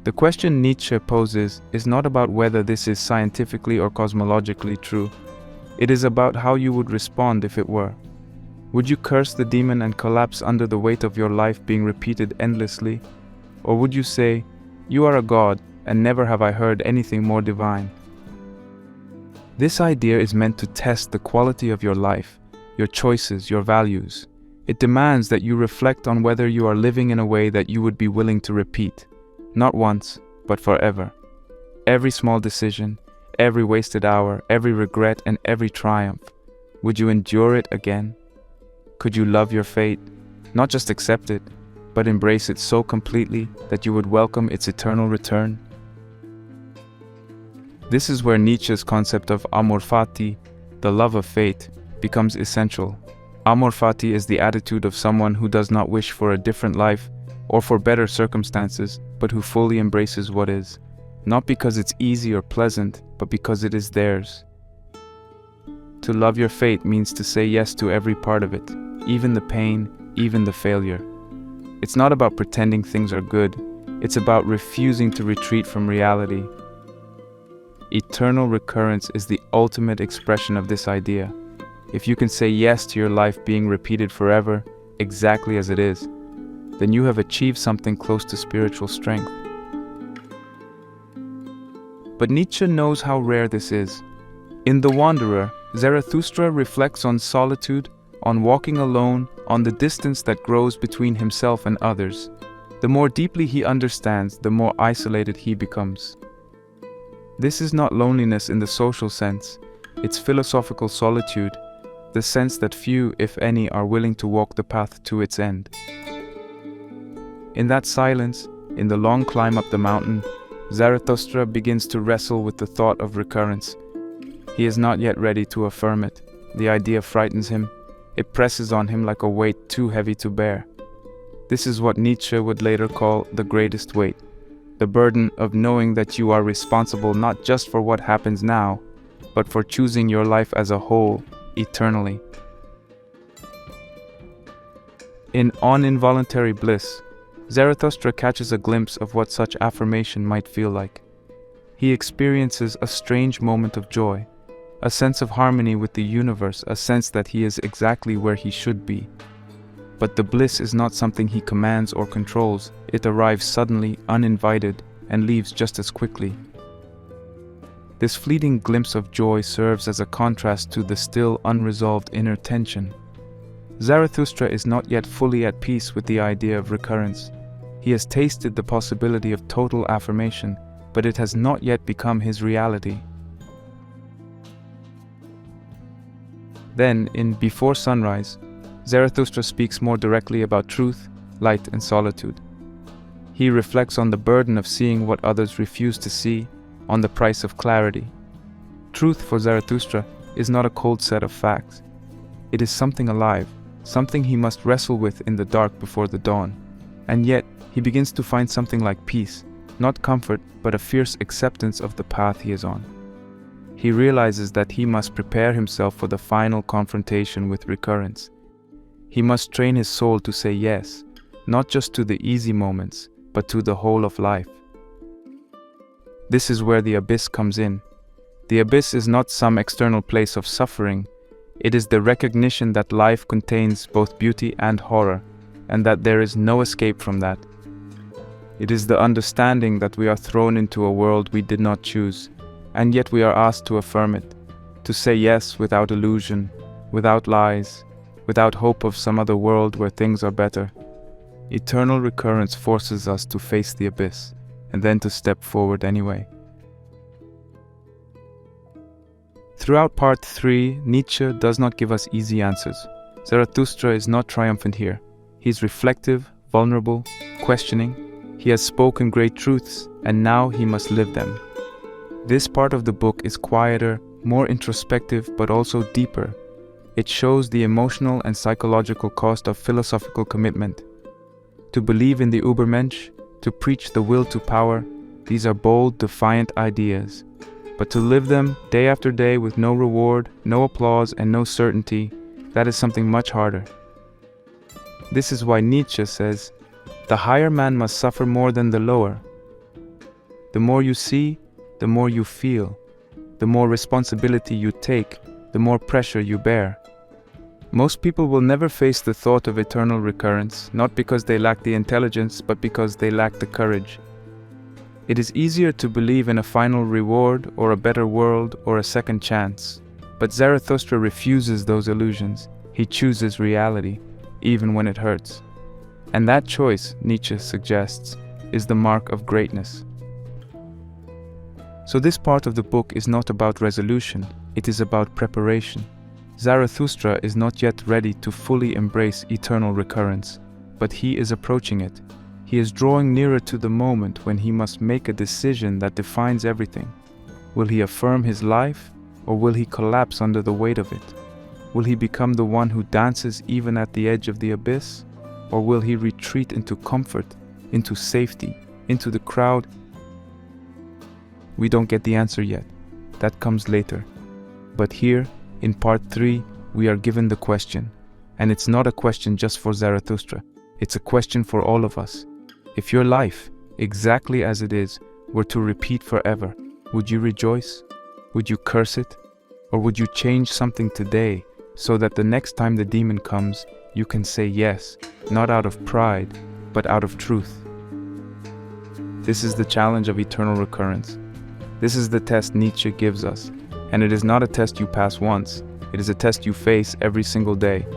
The question Nietzsche poses is not about whether this is scientifically or cosmologically true. It is about how you would respond if it were. Would you curse the demon and collapse under the weight of your life being repeated endlessly? Or would you say, "You are a god, and never have I heard anything more divine"? This idea is meant to test the quality of your life, your choices, your values. It demands that you reflect on whether you are living in a way that you would be willing to repeat. Not once, but forever. Every small decision, every wasted hour, every regret, and every triumph. Would you endure it again? Could you love your fate, not just accept it, but embrace it so completely that you would welcome its eternal return? This is where Nietzsche's concept of amor fati, the love of fate, becomes essential. Amor fati is the attitude of someone who does not wish for a different life or for better circumstances, but who fully embraces what is, not because it's easy or pleasant, but because it is theirs. To love your fate means to say yes to every part of it, even the pain, even the failure. It's not about pretending things are good, it's about refusing to retreat from reality. Eternal recurrence is the ultimate expression of this idea. If you can say yes to your life being repeated forever, exactly as it is, then you have achieved something close to spiritual strength. But Nietzsche knows how rare this is. In The Wanderer, Zarathustra reflects on solitude, on walking alone, on the distance that grows between himself and others. The more deeply he understands, the more isolated he becomes. This is not loneliness in the social sense, it's philosophical solitude, the sense that few, if any, are willing to walk the path to its end. In that silence, in the long climb up the mountain, Zarathustra begins to wrestle with the thought of recurrence. He is not yet ready to affirm it. The idea frightens him. It presses on him like a weight too heavy to bear. This is what Nietzsche would later call the greatest weight, the burden of knowing that you are responsible not just for what happens now, but for choosing your life as a whole, eternally. In On Involuntary Bliss, Zarathustra catches a glimpse of what such affirmation might feel like. He experiences a strange moment of joy, a sense of harmony with the universe, a sense that he is exactly where he should be. But the bliss is not something he commands or controls. It arrives suddenly, uninvited, and leaves just as quickly. This fleeting glimpse of joy serves as a contrast to the still unresolved inner tension. Zarathustra is not yet fully at peace with the idea of recurrence. He has tasted the possibility of total affirmation, but it has not yet become his reality. Then, in Before Sunrise, Zarathustra speaks more directly about truth, light, and solitude. He reflects on the burden of seeing what others refuse to see, on the price of clarity. Truth for Zarathustra is not a cold set of facts. It is something alive, something he must wrestle with in the dark before the dawn. And yet, he begins to find something like peace, not comfort, but a fierce acceptance of the path he is on. He realizes that he must prepare himself for the final confrontation with recurrence. He must train his soul to say yes, not just to the easy moments, but to the whole of life. This is where the abyss comes in. The abyss is not some external place of suffering. It is the recognition that life contains both beauty and horror, and that there is no escape from that. It is the understanding that we are thrown into a world we did not choose, and yet we are asked to affirm it, to say yes without illusion, without lies, without hope of some other world where things are better. Eternal recurrence forces us to face the abyss, and then to step forward anyway. Throughout part 3, Nietzsche does not give us easy answers. Zarathustra is not triumphant here. He is reflective, vulnerable, questioning. He has spoken great truths, and now he must live them. This part of the book is quieter, more introspective, but also deeper. It shows the emotional and psychological cost of philosophical commitment. To believe in the Übermensch, to preach the will to power, these are bold, defiant ideas. But to live them day after day with no reward, no applause, and no certainty, that is something much harder. This is why Nietzsche says, the higher man must suffer more than the lower. The more you see, the more you feel. The more responsibility you take, the more pressure you bear. Most people will never face the thought of eternal recurrence, not because they lack the intelligence, but because they lack the courage. It is easier to believe in a final reward, or a better world, or a second chance. But Zarathustra refuses those illusions. He chooses reality, even when it hurts. And that choice, Nietzsche suggests, is the mark of greatness. So this part of the book is not about resolution, it is about preparation. Zarathustra is not yet ready to fully embrace eternal recurrence, but he is approaching it. He is drawing nearer to the moment when he must make a decision that defines everything. Will he affirm his life, or will he collapse under the weight of it? Will he become the one who dances even at the edge of the abyss? Or will he retreat into comfort, into safety, into the crowd? We don't get the answer yet. That comes later. But here, in part 3, we are given the question. And it's not a question just for Zarathustra. It's a question for all of us. If your life, exactly as it is, were to repeat forever, would you rejoice? Would you curse it? Or would you change something today so that the next time the demon comes, you can say yes, not out of pride, but out of truth? This is the challenge of eternal recurrence. This is the test Nietzsche gives us. And it is not a test you pass once, it is a test you face every single day.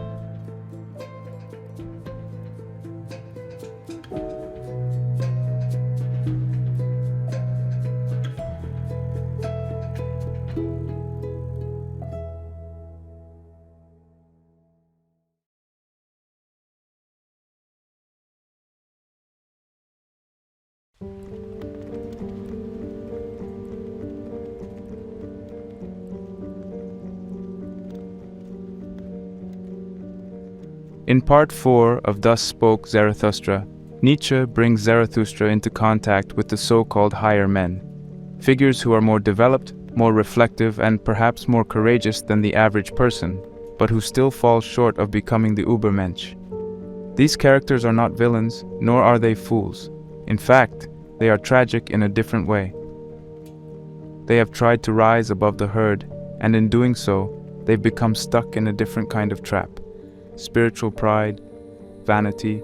In part 4 of Thus Spoke Zarathustra, Nietzsche brings Zarathustra into contact with the so-called higher men, figures who are more developed, more reflective, and perhaps more courageous than the average person, but who still fall short of becoming the Übermensch. These characters are not villains, nor are they fools. In fact, they are tragic in a different way. They have tried to rise above the herd, and in doing so, they've become stuck in a different kind of trap. Spiritual pride, vanity,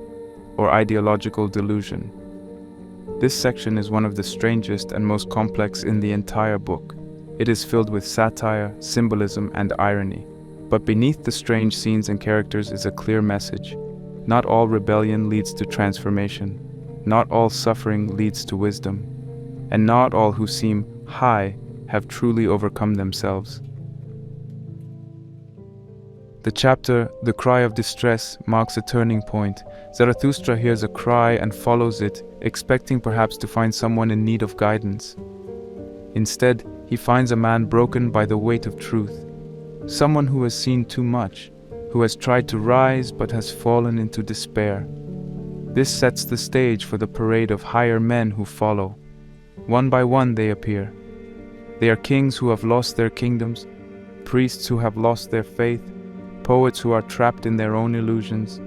or ideological delusion. This section is one of the strangest and most complex in the entire book. It is filled with satire, symbolism, and irony. But beneath the strange scenes and characters is a clear message. Not all rebellion leads to transformation. Not all suffering leads to wisdom. And not all who seem high have truly overcome themselves. The chapter, The Cry of Distress, marks a turning point. Zarathustra hears a cry and follows it, expecting perhaps to find someone in need of guidance. Instead, he finds a man broken by the weight of truth. Someone who has seen too much, who has tried to rise but has fallen into despair. This sets the stage for the parade of higher men who follow. One by one they appear. They are kings who have lost their kingdoms, priests who have lost their faith, poets who are trapped in their own illusions,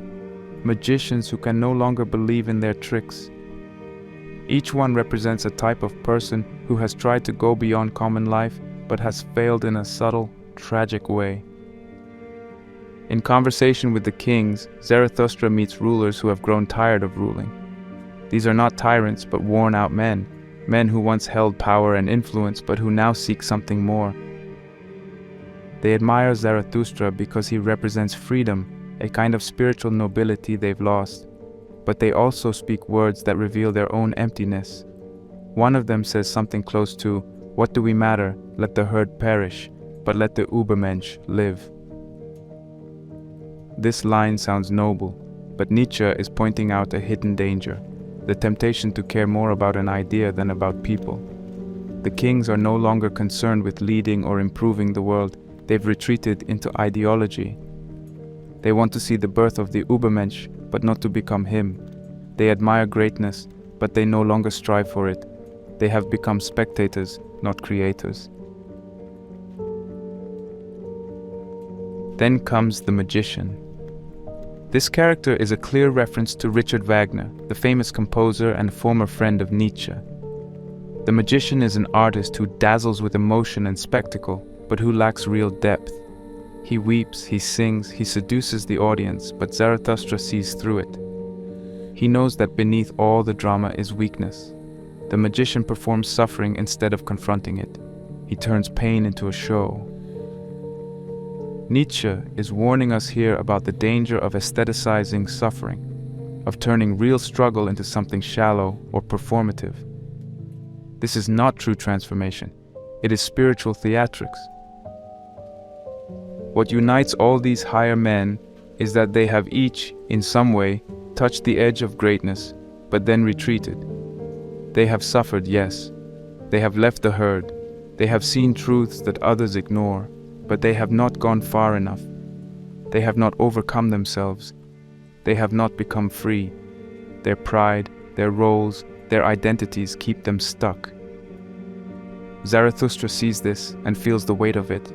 magicians who can no longer believe in their tricks. Each one represents a type of person who has tried to go beyond common life but has failed in a subtle, tragic way. In conversation with the kings, Zarathustra meets rulers who have grown tired of ruling. These are not tyrants but worn-out men who once held power and influence but who now seek something more. They admire Zarathustra because he represents freedom, a kind of spiritual nobility they've lost. But they also speak words that reveal their own emptiness. One of them says something close to, "What do we matter? Let the herd perish, but let the Übermensch live." This line sounds noble, but Nietzsche is pointing out a hidden danger, the temptation to care more about an idea than about people. The kings are no longer concerned with leading or improving the world. They've retreated into ideology. They want to see the birth of the Übermensch, but not to become him. They admire greatness, but they no longer strive for it. They have become spectators, not creators. Then comes the magician. This character is a clear reference to Richard Wagner, the famous composer and former friend of Nietzsche. The magician is an artist who dazzles with emotion and spectacle, but who lacks real depth. He weeps, he sings, he seduces the audience, but Zarathustra sees through it. He knows that beneath all the drama is weakness. The magician performs suffering instead of confronting it. He turns pain into a show. Nietzsche is warning us here about the danger of aestheticizing suffering, of turning real struggle into something shallow or performative. This is not true transformation. It is spiritual theatrics. What unites all these higher men is that they have each, in some way, touched the edge of greatness, but then retreated. They have suffered, yes. They have left the herd. They have seen truths that others ignore, but they have not gone far enough. They have not overcome themselves. They have not become free. Their pride, their roles, their identities keep them stuck. Zarathustra sees this and feels the weight of it.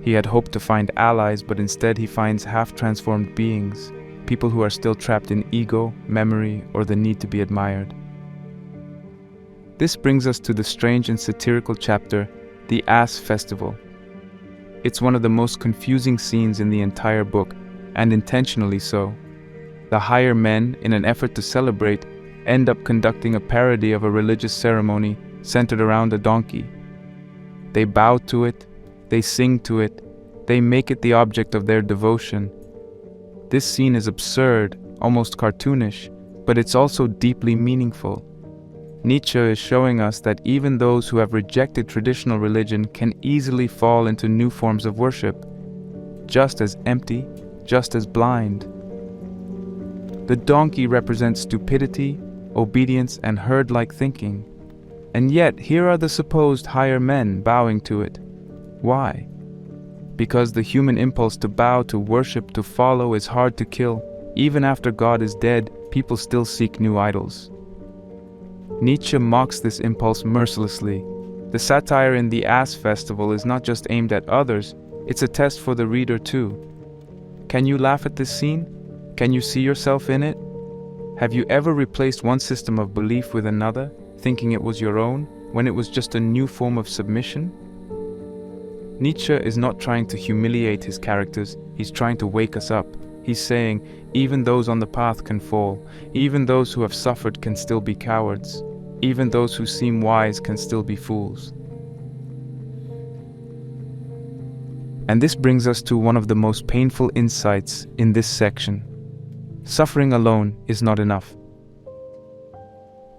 He had hoped to find allies, but instead he finds half-transformed beings, people who are still trapped in ego, memory, or the need to be admired. This brings us to the strange and satirical chapter, The Ass Festival. It's one of the most confusing scenes in the entire book, and intentionally so. The higher men, in an effort to celebrate, end up conducting a parody of a religious ceremony centered around a donkey. They bow to it, they sing to it, they make it the object of their devotion. This scene is absurd, almost cartoonish, but it's also deeply meaningful. Nietzsche is showing us that even those who have rejected traditional religion can easily fall into new forms of worship, just as empty, just as blind. The donkey represents stupidity, obedience, and herd-like thinking. And yet, here are the supposed higher men bowing to it. Why? Because the human impulse to bow, to worship, to follow is hard to kill. Even after God is dead, people still seek new idols. Nietzsche mocks this impulse mercilessly. The satire in The Ass Festival is not just aimed at others, it's a test for the reader too. Can you laugh at this scene? Can you see yourself in it? Have you ever replaced one system of belief with another, thinking it was your own, when it was just a new form of submission? Nietzsche is not trying to humiliate his characters, he's trying to wake us up. He's saying, even those on the path can fall, even those who have suffered can still be cowards, even those who seem wise can still be fools. And this brings us to one of the most painful insights in this section. Suffering alone is not enough.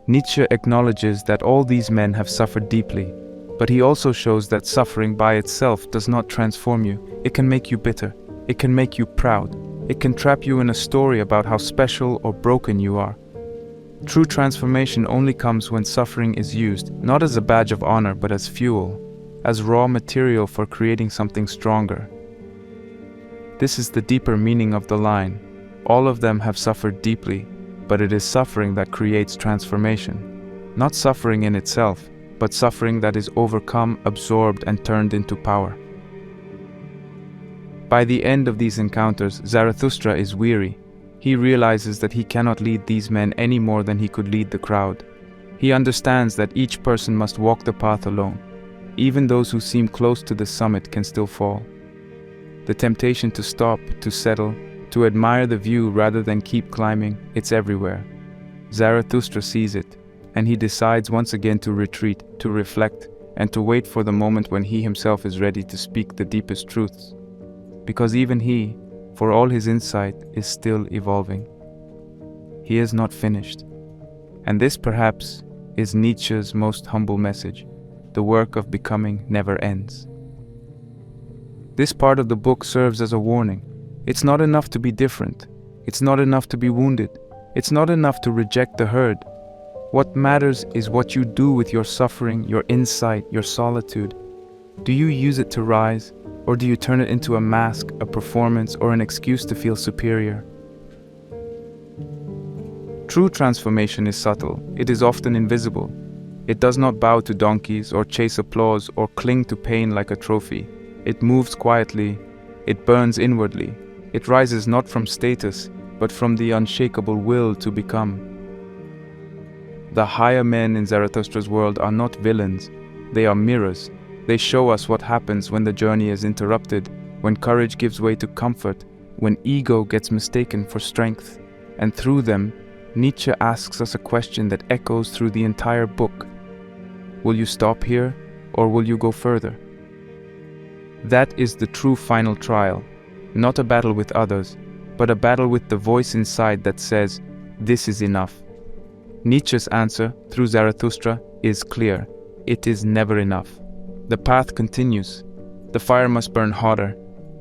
Nietzsche acknowledges that all these men have suffered deeply, but he also shows that suffering by itself does not transform you. It can make you bitter. It can make you proud. It can trap you in a story about how special or broken you are. True transformation only comes when suffering is used, not as a badge of honor, but as fuel, as raw material for creating something stronger. This is the deeper meaning of the line. All of them have suffered deeply, but it is suffering that creates transformation. Not suffering in itself, but suffering that is overcome, absorbed, and turned into power. By the end of these encounters, Zarathustra is weary. He realizes that he cannot lead these men any more than he could lead the crowd. He understands that each person must walk the path alone. Even those who seem close to the summit can still fall. The temptation to stop, to settle, to admire the view rather than keep climbing, it's everywhere. Zarathustra sees it, and he decides once again to retreat, to reflect, and to wait for the moment when he himself is ready to speak the deepest truths. Because even he, for all his insight, is still evolving. He is not finished. And this, perhaps, is Nietzsche's most humble message. The work of becoming never ends. This part of the book serves as a warning. It's not enough to be different. It's not enough to be wounded. It's not enough to reject the herd. What matters is what you do with your suffering, your insight, your solitude. Do you use it to rise, or do you turn it into a mask, a performance, or an excuse to feel superior? True transformation is subtle. It is often invisible. It does not bow to donkeys or chase applause or cling to pain like a trophy. It moves quietly. It burns inwardly. It rises not from status, but from the unshakable will to become. The higher men in Zarathustra's world are not villains. They are mirrors. They show us what happens when the journey is interrupted, when courage gives way to comfort, when ego gets mistaken for strength. And through them, Nietzsche asks us a question that echoes through the entire book. Will you stop here, or will you go further? That is the true final trial, not a battle with others, but a battle with the voice inside that says, "This is enough." Nietzsche's answer, through Zarathustra, is clear. It is never enough. The path continues. The fire must burn hotter,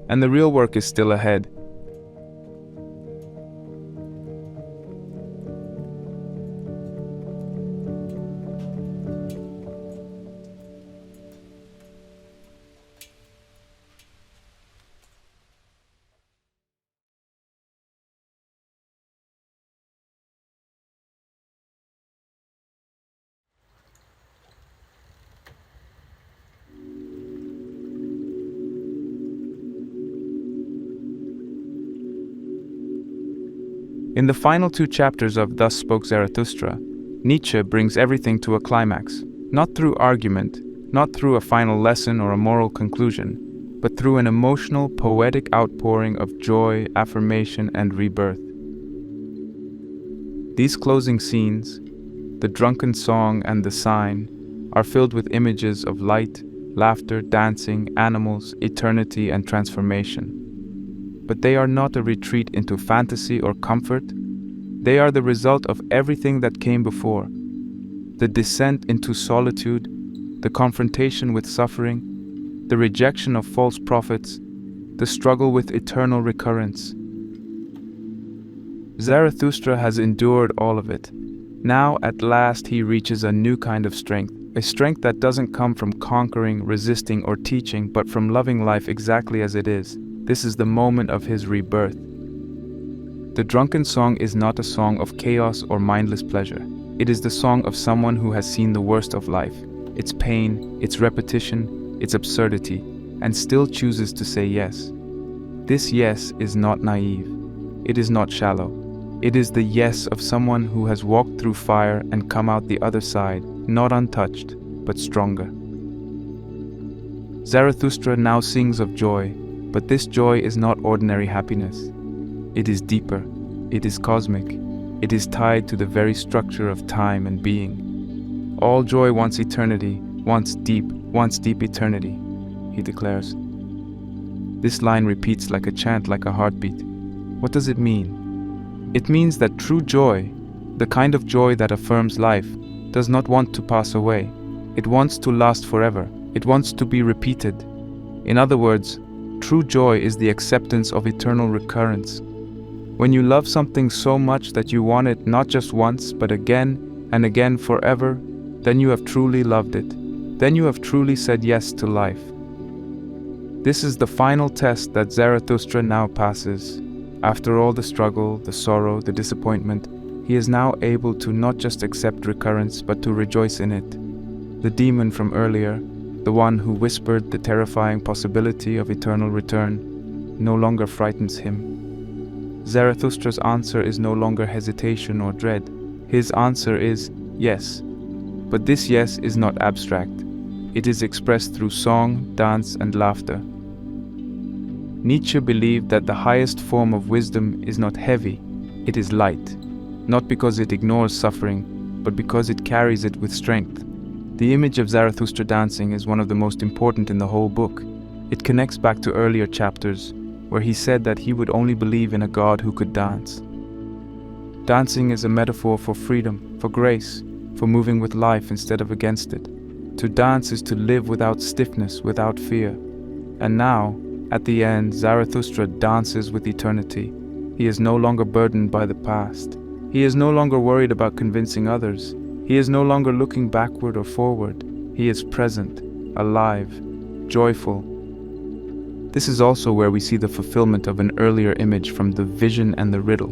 and the real work is still ahead. In the final two chapters of Thus Spoke Zarathustra, Nietzsche brings everything to a climax, not through argument, not through a final lesson or a moral conclusion, but through an emotional, poetic outpouring of joy, affirmation, and rebirth. These closing scenes, the drunken song and the sign, are filled with images of light, laughter, dancing, animals, eternity, and transformation. But they are not a retreat into fantasy or comfort. They are the result of everything that came before. The descent into solitude, the confrontation with suffering, the rejection of false prophets, the struggle with eternal recurrence. Zarathustra has endured all of it. Now, at last, he reaches a new kind of strength, a strength that doesn't come from conquering, resisting, or teaching, but from loving life exactly as it is. This is the moment of his rebirth. The drunken song is not a song of chaos or mindless pleasure. It is the song of someone who has seen the worst of life, its pain, its repetition, its absurdity, and still chooses to say yes. This yes is not naive. It is not shallow. It is the yes of someone who has walked through fire and come out the other side, not untouched, but stronger. Zarathustra now sings of joy, but this joy is not ordinary happiness. It is deeper. It is cosmic. It is tied to the very structure of time and being. All joy wants eternity, wants deep eternity, he declares. This line repeats like a chant, like a heartbeat. What does it mean? It means that true joy, the kind of joy that affirms life, does not want to pass away. It wants to last forever. It wants to be repeated. In other words, true joy is the acceptance of eternal recurrence. When you love something so much that you want it not just once, but again and again forever, then you have truly loved it. Then you have truly said yes to life. This is the final test that Zarathustra now passes. After all the struggle, the sorrow, the disappointment, he is now able to not just accept recurrence, but to rejoice in it. The demon from earlier, the one who whispered the terrifying possibility of eternal return, no longer frightens him. Zarathustra's answer is no longer hesitation or dread. His answer is yes. But this yes is not abstract. It is expressed through song, dance, and laughter. Nietzsche believed that the highest form of wisdom is not heavy, it is light, not because it ignores suffering, but because it carries it with strength. The image of Zarathustra dancing is one of the most important in the whole book. It connects back to earlier chapters, where he said that he would only believe in a God who could dance. Dancing is a metaphor for freedom, for grace, for moving with life instead of against it. To dance is to live without stiffness, without fear. And now, at the end, Zarathustra dances with eternity. He is no longer burdened by the past. He is no longer worried about convincing others. He is no longer looking backward or forward. He is present, alive, joyful. This is also where we see the fulfillment of an earlier image from the vision and the riddle.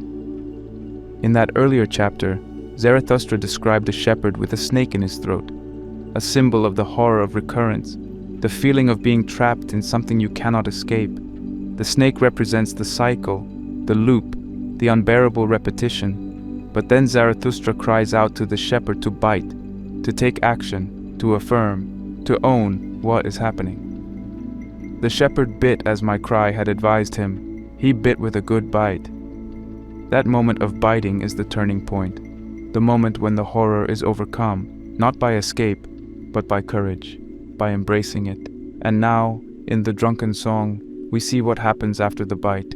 In that earlier chapter, Zarathustra described a shepherd with a snake in his throat, a symbol of the horror of recurrence, the feeling of being trapped in something you cannot escape. The snake represents the cycle, the loop, the unbearable repetition. But then Zarathustra cries out to the shepherd to bite, to take action, to affirm, to own what is happening. The shepherd bit as my cry had advised him. He bit with a good bite. That moment of biting is the turning point, the moment when the horror is overcome, not by escape, but by courage, by embracing it. And now, in the drunken song, we see what happens after the bite.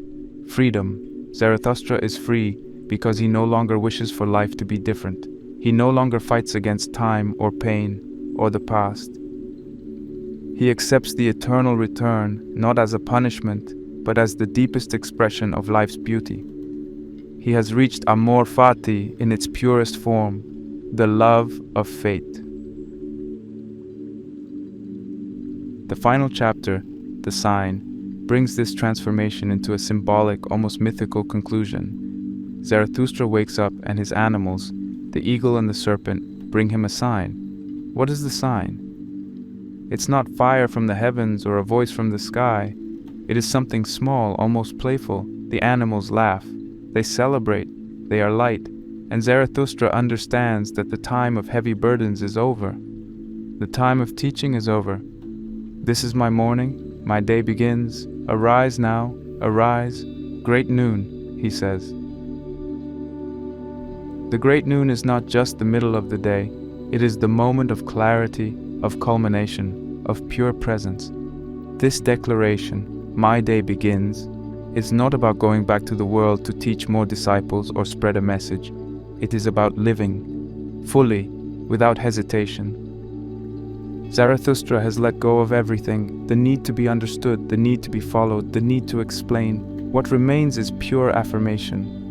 Freedom. Zarathustra is free because he no longer wishes for life to be different. He no longer fights against time or pain or the past. He accepts the eternal return not as a punishment, but as the deepest expression of life's beauty. He has reached amor fati in its purest form, the love of fate. The final chapter, The Sign, brings this transformation into a symbolic, almost mythical conclusion. Zarathustra wakes up and his animals, the eagle and the serpent, bring him a sign. What is the sign? It's not fire from the heavens or a voice from the sky. It is something small, almost playful. The animals laugh. They celebrate. They are light. And Zarathustra understands that the time of heavy burdens is over. The time of teaching is over. This is my morning. My day begins. Arise now. Arise. Great noon, he says. The great noon is not just the middle of the day. It is the moment of clarity, of culmination, of pure presence. This declaration, my day begins, is not about going back to the world to teach more disciples or spread a message. It is about living, fully, without hesitation. Zarathustra has let go of everything, the need to be understood, the need to be followed, the need to explain. What remains is pure affirmation.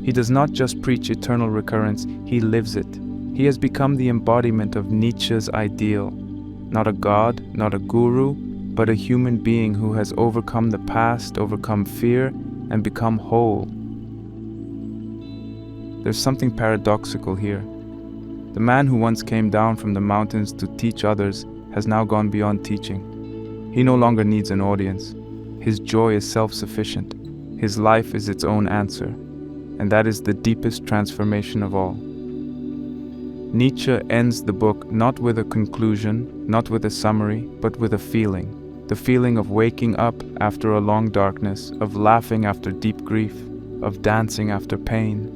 He does not just preach eternal recurrence, he lives it. He has become the embodiment of Nietzsche's ideal. Not a god, not a guru, but a human being who has overcome the past, overcome fear, and become whole. There's something paradoxical here. The man who once came down from the mountains to teach others has now gone beyond teaching. He no longer needs an audience. His joy is self-sufficient. His life is its own answer. And that is the deepest transformation of all. Nietzsche ends the book not with a conclusion, not with a summary, but with a feeling. The feeling of waking up after a long darkness, of laughing after deep grief, of dancing after pain.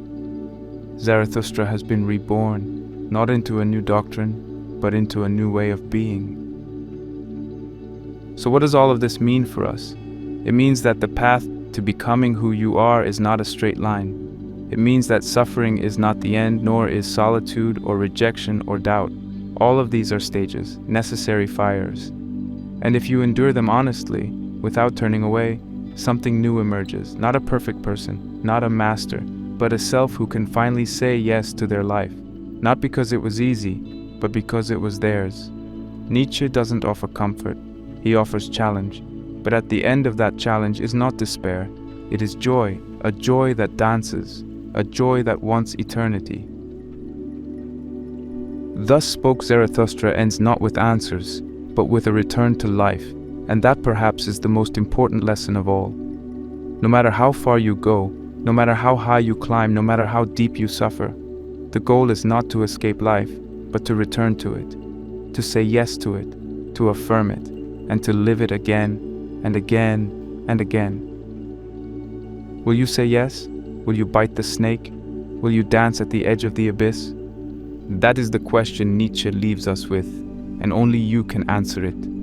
Zarathustra has been reborn, not into a new doctrine, but into a new way of being. So what does all of this mean for us? It means that the path to becoming who you are is not a straight line. It means that suffering is not the end, nor is solitude or rejection or doubt. All of these are stages, necessary fires. And if you endure them honestly, without turning away, something new emerges. Not a perfect person, not a master, but a self who can finally say yes to their life. Not because it was easy, but because it was theirs. Nietzsche doesn't offer comfort, he offers challenge. But at the end of that challenge is not despair, it is joy, a joy that dances, a joy that wants eternity. Thus spoke Zarathustra ends not with answers, but with a return to life, and that perhaps is the most important lesson of all. No matter how far you go, no matter how high you climb, no matter how deep you suffer, the goal is not to escape life, but to return to it, to say yes to it, to affirm it, and to live it again and again and again. Will you say yes? Will you bite the snake? Will you dance at the edge of the abyss? That is the question Nietzsche leaves us with, and only you can answer it.